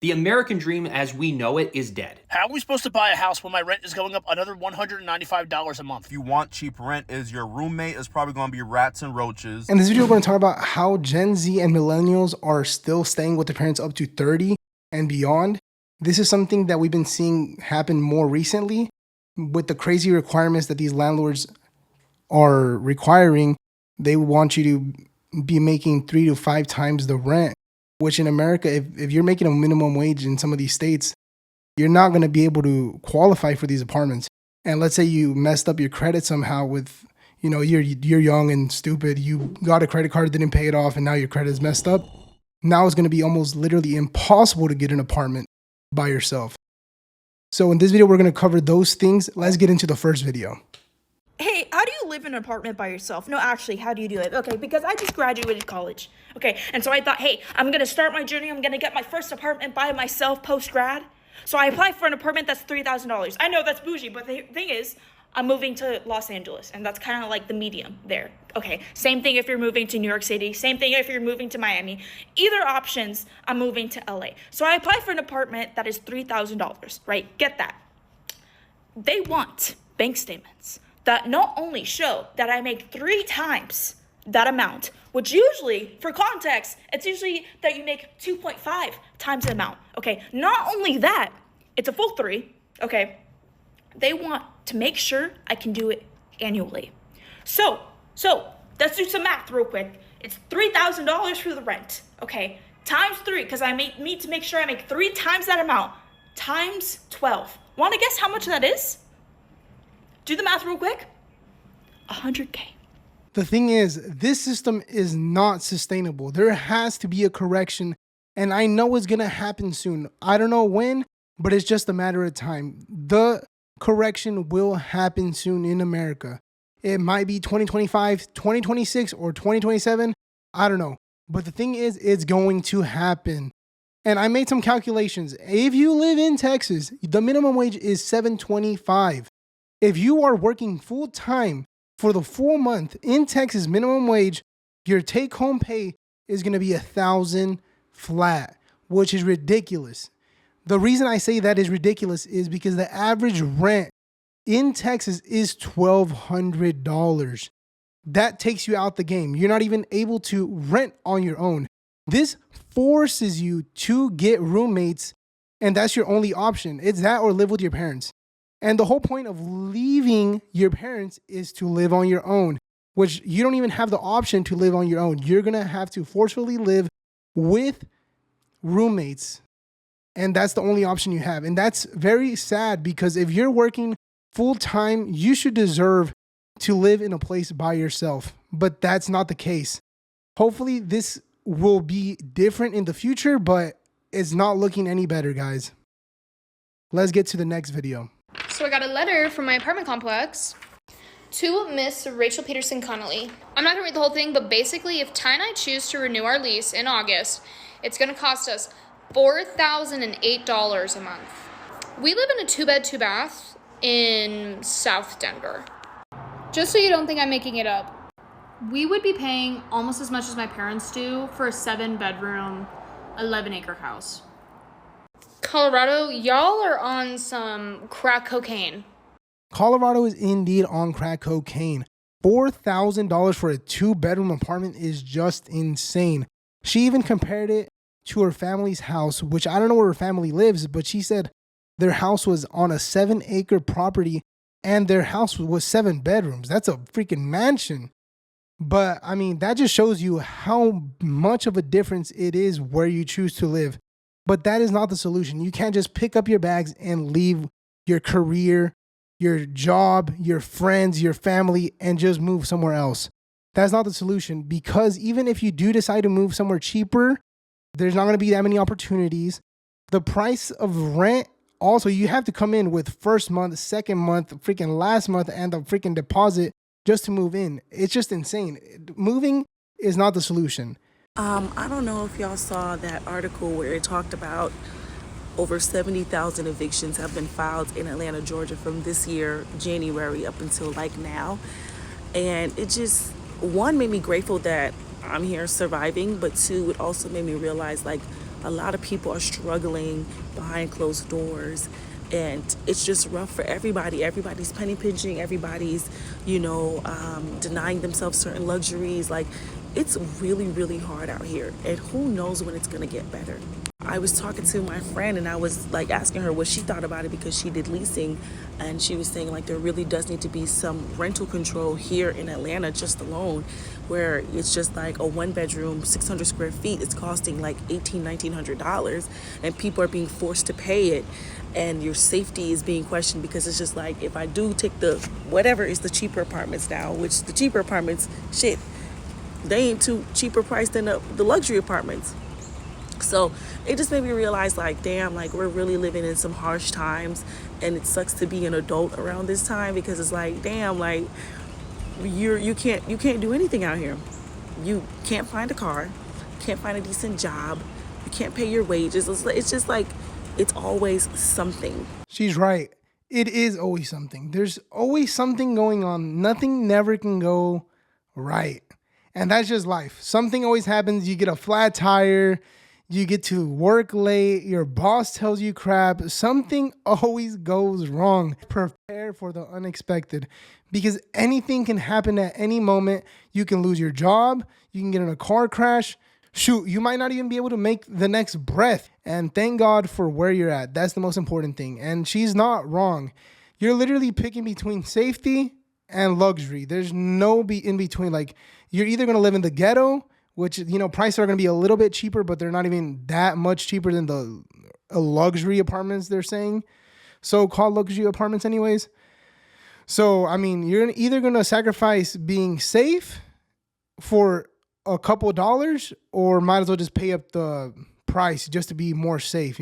The American dream as we know it is dead. How are we supposed to buy a house when my rent is going up another $195 a month? If you want cheap rent, is your roommate is probably going to be rats and roaches. In this video, we're going to talk about how Gen Z and millennials are still staying with their parents up to 30 and beyond. This is something that we've been seeing happen more recently with the crazy requirements that these landlords are requiring. They want you to be making 3 to 5 times the rent, which in America, if you're making a minimum wage in some of these states, you're not going to be able to qualify for these apartments. And let's say you messed up your credit somehow with, you're young and stupid. You got a credit card, didn't pay it off, and now your credit is messed up. Now it's going to be almost literally impossible to get an apartment by yourself. So in this video, we're going to cover those things. Let's get into the first video. Hey, how do you live in an apartment by yourself? No, actually, how do you do it? Okay, because I just graduated college. Okay, and so I thought, hey, I'm going to start my journey. I'm going to get my first apartment by myself post-grad. So I applied for an apartment that's $3,000. I know that's bougie, but the thing is, I'm moving to Los Angeles, and that's kind of like the medium there. Okay, same thing if you're moving to New York City. Same thing if you're moving to Miami. Either options, I'm moving to LA. So I applied for an apartment that is $3,000, right? Get that. They want bank statements that not only show that I make 3 times that amount, which usually, for context, it's usually that you make 2.5 times the amount, okay? Not only that, it's a full 3, okay? They want to make sure I can do it annually. So let's do some math real quick. It's $3,000 for the rent, okay? Times 3, because I need to make sure I make 3 times that amount, times 12. Want to guess how much that is? Do the math real quick. $100K. The thing is, this system is not sustainable. There has to be a correction, and I know it's going to happen soon. I don't know when, but it's just a matter of time. The correction will happen soon in America. It might be 2025, 2026, or 2027. I don't know. But the thing is, it's going to happen. And I made some calculations. If you live in Texas, the minimum wage is $7.25. If you are working full time for the full month in Texas minimum wage, your take home pay is going to be $1,000 flat, which is ridiculous. The reason I say that is ridiculous is because the average rent in Texas is $1,200. That takes you out the game. You're not even able to rent on your own. This forces you to get roommates, and that's your only option. It's that or live with your parents. And the whole point of leaving your parents is to live on your own, which you don't even have the option to live on your own. You're going to have to forcefully live with roommates. And that's the only option you have. And that's very sad because if you're working full time, you should deserve to live in a place by yourself. But that's not the case. Hopefully this will be different in the future, but it's not looking any better, guys. Let's get to the next video. So I got a letter from my apartment complex to Miss Rachel Peterson Connolly. I'm not gonna read the whole thing, but basically if Ty and I choose to renew our lease in August, it's gonna cost us $4,008 a month. We live in a 2-bed, 2-bath in South Denver. Just so you don't think I'm making it up, we would be paying almost as much as my parents do for a 7-bedroom, 11-acre house. Colorado, y'all are on some crack cocaine. Colorado is indeed on crack cocaine. $4,000 for a 2-bedroom apartment is just insane. She even compared it to her family's house, which I don't know where her family lives, but she said their house was on a 7-acre property and their house was 7 bedrooms. That's a freaking mansion. But I mean, that just shows you how much of a difference it is where you choose to live. But that is not the solution. You can't just pick up your bags and leave your career, your job, your friends, your family, and just move somewhere else. That's not the solution, because even if you do decide to move somewhere cheaper, there's not going to be that many opportunities. The price of rent, also, you have to come in with first month, second month, freaking last month, and the freaking deposit just to move in. It's just insane. Moving is not the solution. I don't know if y'all saw that article where it talked about over 70,000 evictions have been filed in Atlanta, Georgia from this year, January, up until like now. And it just, one, made me grateful that I'm here surviving, but 2, it also made me realize like a lot of people are struggling behind closed doors, and it's just rough for everybody. Everybody's penny pinching, everybody's, denying themselves certain luxuries. Like, it's really, really hard out here, and who knows when it's gonna get better. I was talking to my friend and I was like asking her what she thought about it, because she did leasing, and she was saying like there really does need to be some rental control here in Atlanta just alone, where it's just like a 1-bedroom 600 square feet, it's costing like $1,900, and people are being forced to pay it, and your safety is being questioned, because it's just like, if I do take the whatever is the cheaper apartments now, which the cheaper apartments, shit, they ain't too cheaper priced than the luxury apartments. So it just made me realize, like, damn, like, we're really living in some harsh times, and it sucks to be an adult around this time, because it's like, damn, like, you can't do anything out here. You can't find a car, can't find a decent job, you can't pay your wages. It's just like, it's always something. She's right. It is always something. There's always something going on. Nothing never can go right. And that's just life. Something always happens. You get a flat tire. You get to work late. Your boss tells you crap. Something always goes wrong. Prepare for the unexpected, because anything can happen at any moment. You can lose your job. You can get in a car crash. Shoot, you might not even be able to make the next breath. And thank God for where you're at. That's the most important thing. And she's not wrong. You're literally picking between safety and luxury. There's no in between. Like, you're either going to live in the ghetto, which, prices are going to be a little bit cheaper, but they're not even that much cheaper than the luxury apartments they're saying. So-called luxury apartments anyways. So, I mean, you're either going to sacrifice being safe for a couple dollars, or might as well just pay up the price just to be more safe,